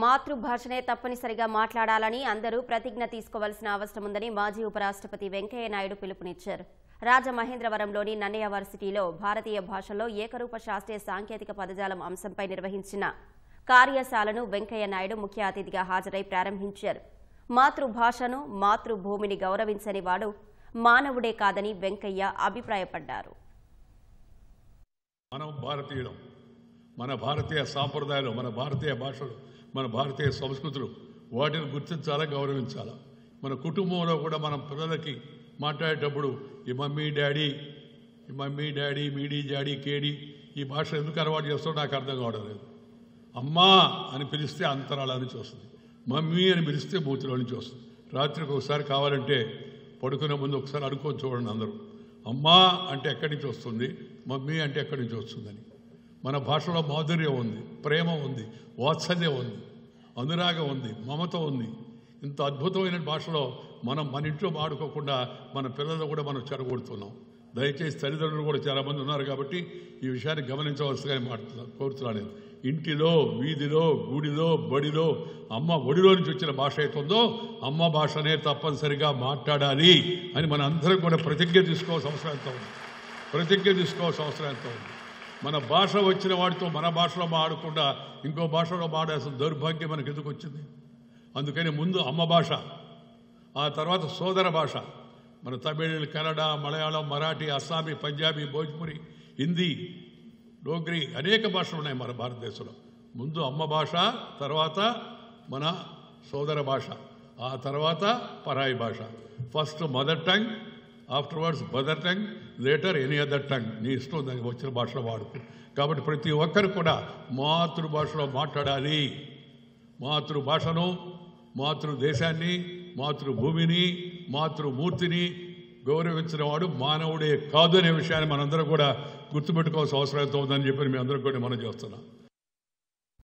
మాతృభాషనే తప్పనిసరిగా మాట్లాడాలని అందరూ ప్రతిజ్ఞ తీసుకోవాల్సిన అవసరం ఉందని మాజీ ఉపరాష్ట్రపతి వెంకయ్య నాయుడు పిలుపునిచ్చారు. రాజమహేంద్రవరంలోని నన్నయ్య వర్సిటీలో భారతీయ భాషల్లో ఏకరూప శాస్త్రీయ సాంకేతిక పదజాలం అంశంపై నిర్వహించిన కార్యశాలను వెంకయ్య నాయుడు ముఖ్య అతిథిగా హాజరై ప్రారంభించారు. మాతృభాషను, మాతృభూమిని గౌరవించని వాడు మానవుడే కాదని వెంకయ్య అభిప్రాయపడ్డారు. మనం భారతీయులం, మన భారతీయ సాంప్రదాయాలు, మన భారతీయ భాషలు, మన భారతీయ సంస్కృతులు, వాటిని గుర్తించాలా, గౌరవించాలా. మన కుటుంబంలో కూడా మనం పిల్లలకి మాట్లాడేటప్పుడు ఈ మమ్మీ డాడీ మీడి జాడీ కేడి ఈ భాష ఎందుకు అలవాటు చేస్తాడో నాకు అర్థం కావడం లేదు. అమ్మా అని పిలిస్తే అంతరాల నుంచి వస్తుంది, మమ్మీ అని పిలిస్తే మూతిలో నుంచి వస్తుంది. రాత్రికి ఒకసారి కావాలంటే పడుకునే ముందు ఒకసారి అనుకొని చూడండి అందరూ. అమ్మా అంటే ఎక్కడి నుంచి వస్తుంది, మమ్మీ అంటే ఎక్కడి నుంచి వస్తుందని. మన భాషలో మాధుర్యం ఉంది, ప్రేమ ఉంది, వాత్సల్యం ఉంది, అనురాగం ఉంది, మమత ఉంది. ఇంత అద్భుతమైన భాషలో మనం మన ఇంట్లో వాడుకోకుండా మన పిల్లలు కూడా మనం చెడగొడుతున్నాం. దయచేసి తల్లిదండ్రులు కూడా చాలామంది ఉన్నారు కాబట్టి ఈ విషయాన్ని గమనించవలసిగా కోరుతున్నాను. నేను ఇంటిలో, వీధిలో, గుడిలో, బడిలో అమ్మ ఒడిలో నుంచి వచ్చిన భాష అవుతుందో అమ్మ భాషనే తప్పనిసరిగా మాట్లాడాలి అని మన అందరం కూడా ప్రతిజ్ఞ తీసుకోవాల్సిన అవసరం ఎంత ఉంది. మన భాష వచ్చిన వాడితో మన భాషలో మాడకుండా ఇంకో భాషలో మాడాల్సిన దౌర్భాగ్యం మనకు ఎందుకు వచ్చింది? అందుకని ముందు అమ్మ భాష, ఆ తర్వాత సోదర భాష. మన తమిళ్, కన్నడ, మలయాళం, మరాఠీ, అస్సామీ, పంజాబీ, భోజ్పురి, హిందీ, డోగ్రీ అనేక భాషలు ఉన్నాయి మన భారతదేశంలో. ముందు అమ్మ భాష, తర్వాత మన సోదర భాష, ఆ తర్వాత పరాయి భాష. First mother tongue, afterwards mother tongue, later any other tongue. నీ ఇష్టం దానికి వచ్చిన భాషలో వాడుకో. కాబట్టి ప్రతి ఒక్కరు కూడా మాతృభాషలో మాట్లాడాలి. మాతృభాషను, మాతృదేశాన్ని, మాతృభూమిని, మాతృమూర్తిని గౌరవించిన వాడు మానవుడే కాదు అనే విషయాన్ని మనందరం కూడా గుర్తుపెట్టుకోవాల్సిన అవసరం ఎంతో ఉందని చెప్పి మీ అందరూ కూడా మనం చేస్తున్నాం.